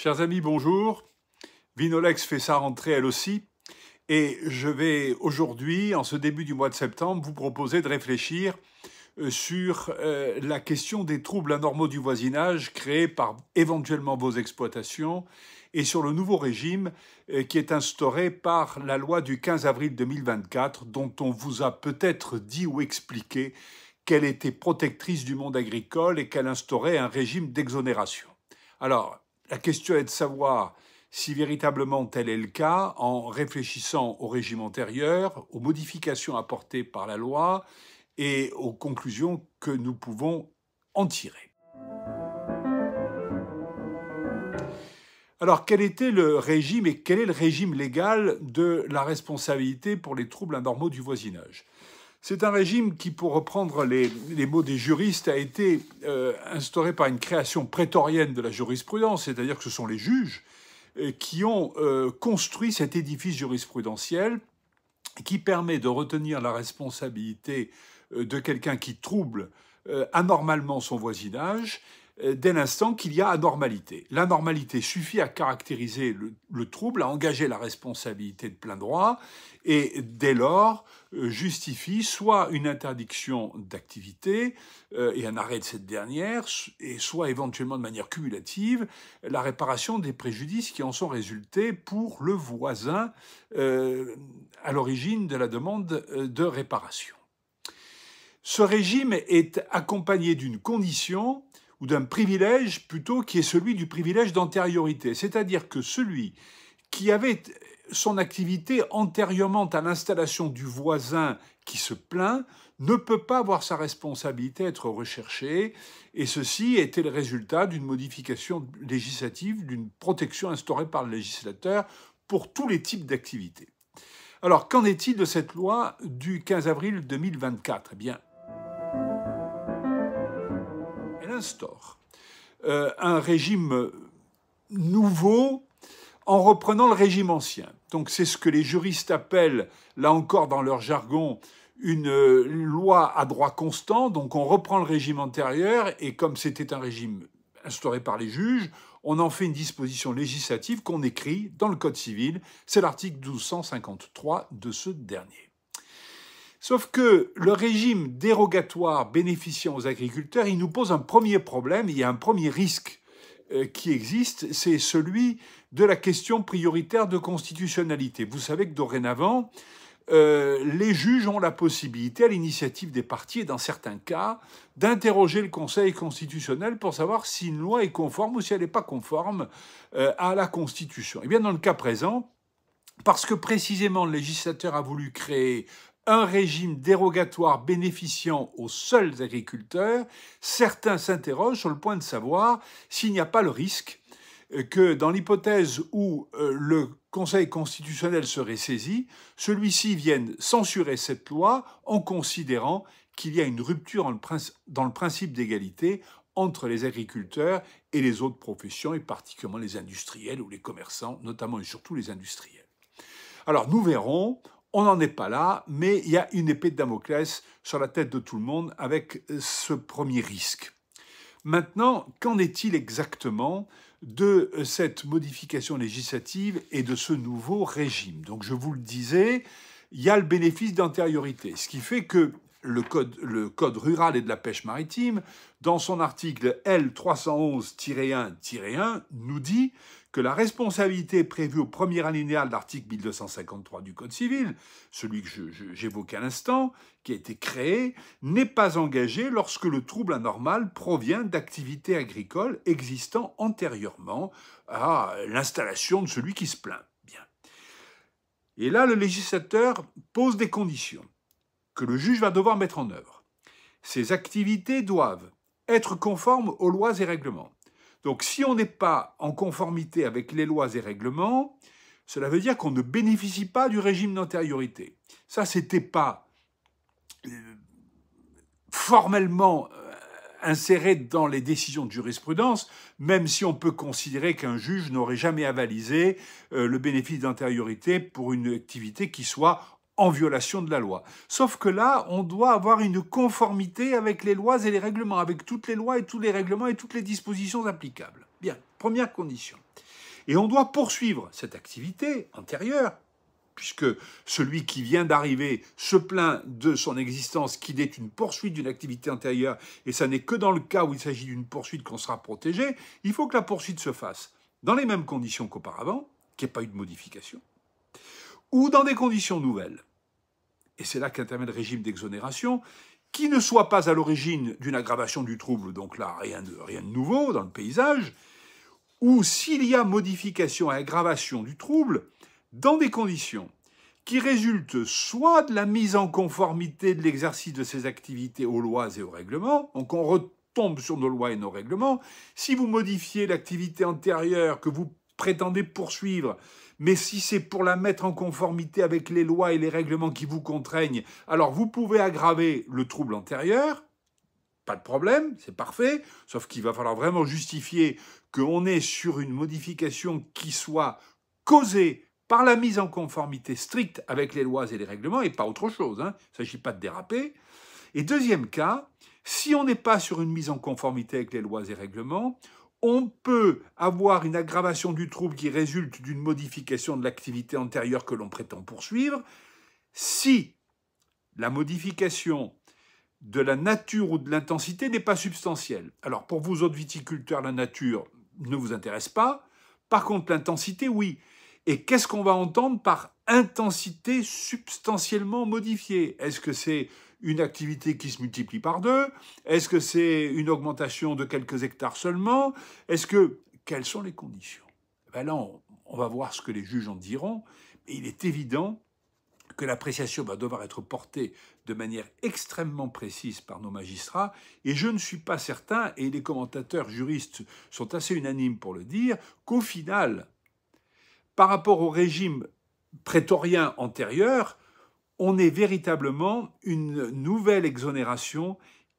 Chers amis, bonjour. Vinolex fait sa rentrée elle aussi. Et je vais aujourd'hui, en ce début du mois de septembre, vous proposer de réfléchir sur la question des troubles anormaux du voisinage créés par éventuellement vos exploitations et sur le nouveau régime qui est instauré par la loi du 15 avril 2024 dont on vous a peut-être dit ou expliqué qu'elle était protectrice du monde agricole et qu'elle instaurait un régime d'exonération. Alors, la question est de savoir si véritablement tel est le cas en réfléchissant au régime antérieur, aux modifications apportées par la loi et aux conclusions que nous pouvons en tirer. Alors, quel était le régime et quel est le régime légal de la responsabilité pour les troubles anormaux du voisinage ? C'est un régime qui, pour reprendre les mots des juristes, a été instauré par une création prétorienne de la jurisprudence, c'est-à-dire que ce sont les juges qui ont construit cet édifice jurisprudentiel qui permet de retenir la responsabilité de quelqu'un qui trouble anormalement son voisinage dès l'instant qu'il y a anormalité. L'anormalité suffit à caractériser le trouble, à engager la responsabilité de plein droit, et dès lors justifie soit une interdiction d'activité et un arrêt de cette dernière, et soit éventuellement de manière cumulative la réparation des préjudices qui en sont résultés pour le voisin à l'origine de la demande de réparation. Ce régime est accompagné d'une condition ou d'un privilège plutôt qui est celui du privilège d'antériorité, c'est-à-dire que celui qui avait son activité antérieurement à l'installation du voisin qui se plaint ne peut pas voir sa responsabilité être recherchée, et ceci était le résultat d'une modification législative, d'une protection instaurée par le législateur pour tous les types d'activités. Alors, qu'en est-il de cette loi du 15 avril 2024 ? Eh bien, elle instaure un régime nouveau en reprenant le régime ancien. Donc c'est ce que les juristes appellent, là encore dans leur jargon, une loi à droit constant. Donc on reprend le régime antérieur et comme c'était un régime instauré par les juges, on en fait une disposition législative qu'on écrit dans le Code civil. C'est l'article 1253 de ce dernier. Sauf que le régime dérogatoire bénéficiant aux agriculteurs, il nous pose un premier problème, il y a un premier risque qui existe, c'est celui de la question prioritaire de constitutionnalité. Vous savez que dorénavant, les juges ont la possibilité, à l'initiative des partis et dans certains cas, d'interroger le Conseil constitutionnel pour savoir si une loi est conforme ou si elle n'est pas conforme à la Constitution. Et bien dans le cas présent, parce que précisément le législateur a voulu créer un régime dérogatoire bénéficiant aux seuls agriculteurs, certains s'interrogent sur le point de savoir s'il n'y a pas le risque que dans l'hypothèse où le Conseil constitutionnel serait saisi, celui-ci vienne censurer cette loi en considérant qu'il y a une rupture dans le principe d'égalité entre les agriculteurs et les autres professions, et particulièrement les industriels ou les commerçants, notamment et surtout les industriels. Alors nous verrons, on n'en est pas là, mais il y a une épée de Damoclès sur la tête de tout le monde avec ce premier risque. Maintenant, qu'en est-il exactement de cette modification législative et de ce nouveau régime ? Donc je vous le disais, il y a le bénéfice d'antériorité, ce qui fait que le code rural et de la pêche maritime, dans son article L311-1-1, nous dit que la responsabilité prévue au premier alinéa de l'article 1253 du Code civil, celui que j'évoquais à l'instant, qui a été créé, n'est pas engagée lorsque le trouble anormal provient d'activités agricoles existant antérieurement à l'installation de celui qui se plaint. Bien. Et là, le législateur pose des conditions que le juge va devoir mettre en œuvre. Ces activités doivent être conformes aux lois et règlements. Donc si on n'est pas en conformité avec les lois et règlements, cela veut dire qu'on ne bénéficie pas du régime d'antériorité. Ça, c'était pas formellement inséré dans les décisions de jurisprudence, même si on peut considérer qu'un juge n'aurait jamais avalisé le bénéfice d'antériorité pour une activité qui soit en violation de la loi. Sauf que là, on doit avoir une conformité avec les lois et les règlements, avec toutes les lois et tous les règlements et toutes les dispositions applicables. Bien, première condition. Et on doit poursuivre cette activité antérieure, puisque celui qui vient d'arriver se plaint de son existence qui est une poursuite d'une activité antérieure, et ça n'est que dans le cas où il s'agit d'une poursuite qu'on sera protégé, il faut que la poursuite se fasse dans les mêmes conditions qu'auparavant, qu'il n'y ait pas eu de modification, ou dans des conditions nouvelles. Et c'est là qu'intervient le régime d'exonération, qui ne soit pas à l'origine d'une aggravation du trouble, donc là, rien de nouveau dans le paysage, ou s'il y a modification et aggravation du trouble, dans des conditions qui résultent soit de la mise en conformité de l'exercice de ces activités aux lois et aux règlements, donc on retombe sur nos lois et nos règlements. Si vous modifiez l'activité antérieure que vous prétendez poursuivre, mais si c'est pour la mettre en conformité avec les lois et les règlements qui vous contraignent, alors vous pouvez aggraver le trouble antérieur, pas de problème, c'est parfait, sauf qu'il va falloir vraiment justifier qu'on est sur une modification qui soit causée par la mise en conformité stricte avec les lois et les règlements, et pas autre chose, hein. Il ne s'agit pas de déraper. Et deuxième cas, si on n'est pas sur une mise en conformité avec les lois et règlements, on peut avoir une aggravation du trouble qui résulte d'une modification de l'activité antérieure que l'on prétend poursuivre, si la modification de la nature ou de l'intensité n'est pas substantielle. Alors pour vous autres viticulteurs, la nature ne vous intéresse pas, par contre l'intensité, oui. Et qu'est-ce qu'on va entendre par intensité substantiellement modifiée? Est-ce que c'est une activité qui se multiplie par 2? Est-ce que c'est une augmentation de quelques hectares seulement? Quelles sont les conditions? Ben là, on va voir ce que les juges en diront. Et il est évident que l'appréciation va devoir être portée de manière extrêmement précise par nos magistrats, et je ne suis pas certain, et les commentateurs juristes sont assez unanimes pour le dire, qu'au final, par rapport au régime prétorien antérieur, on ait véritablement une nouvelle exonération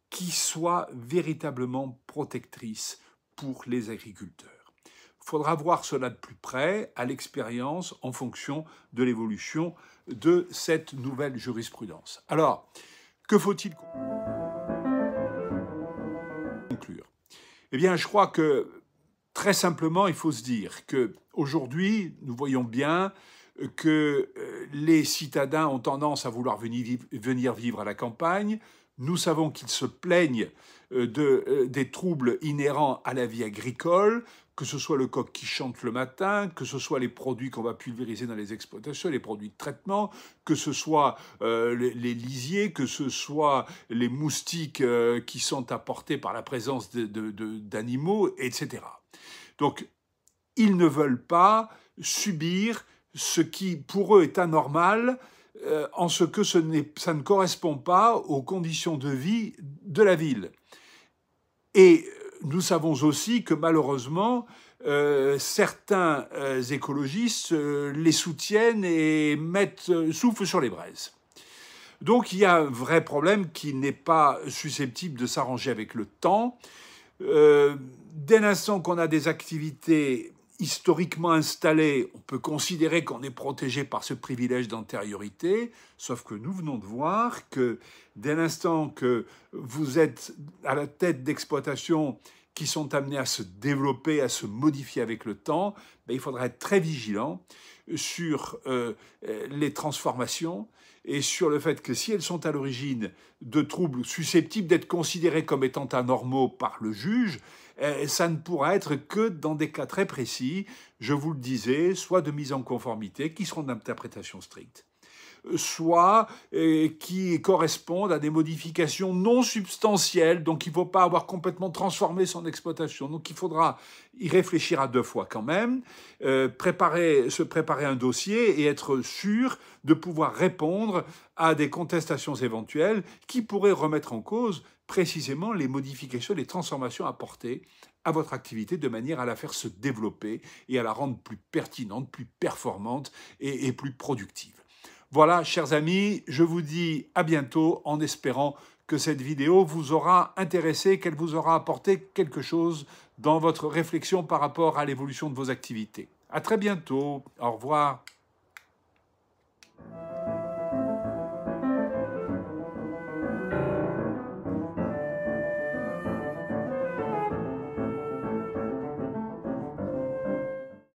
qui soit véritablement protectrice pour les agriculteurs. Il faudra voir cela de plus près, à l'expérience, en fonction de l'évolution de cette nouvelle jurisprudence. Alors, que faut-il conclure? Eh bien, je crois que, très simplement, il faut se dire qu'aujourd'hui, nous voyons bien que les citadins ont tendance à vouloir venir vivre à la campagne. Nous savons qu'ils se plaignent des troubles inhérents à la vie agricole, que ce soit le coq qui chante le matin, que ce soit les produits qu'on va pulvériser dans les exploitations, les produits de traitement, que ce soit les lisiers, que ce soit les moustiques qui sont apportés par la présence d'animaux, etc. Donc, ils ne veulent pas subir ce qui, pour eux, est anormal, en ce que ça ne correspond pas aux conditions de vie de la ville. Et nous savons aussi que malheureusement, certains écologistes les soutiennent et soufflent sur les braises. Donc il y a un vrai problème qui n'est pas susceptible de s'arranger avec le temps. Dès l'instant qu'on a des activités historiquement installées, on peut considérer qu'on est protégé par ce privilège d'antériorité, sauf que nous venons de voir que dès l'instant que vous êtes à la tête d'exploitations qui sont amenées à se développer, à se modifier avec le temps, il faudra être très vigilant sur les transformations et sur le fait que si elles sont à l'origine de troubles susceptibles d'être considérés comme étant anormaux par le juge, ça ne pourra être que dans des cas très précis, je vous le disais, soit de mise en conformité, qui seront d'interprétation stricte, soit qui correspondent à des modifications non substantielles, donc il ne faut pas avoir complètement transformé son exploitation. Donc il faudra y réfléchir à 2 fois quand même, se préparer un dossier et être sûr de pouvoir répondre à des contestations éventuelles qui pourraient remettre en cause précisément les modifications, les transformations apportées à votre activité de manière à la faire se développer et à la rendre plus pertinente, plus performante et plus productive. Voilà, chers amis, je vous dis à bientôt en espérant que cette vidéo vous aura intéressé, qu'elle vous aura apporté quelque chose dans votre réflexion par rapport à l'évolution de vos activités. À très bientôt. Au revoir.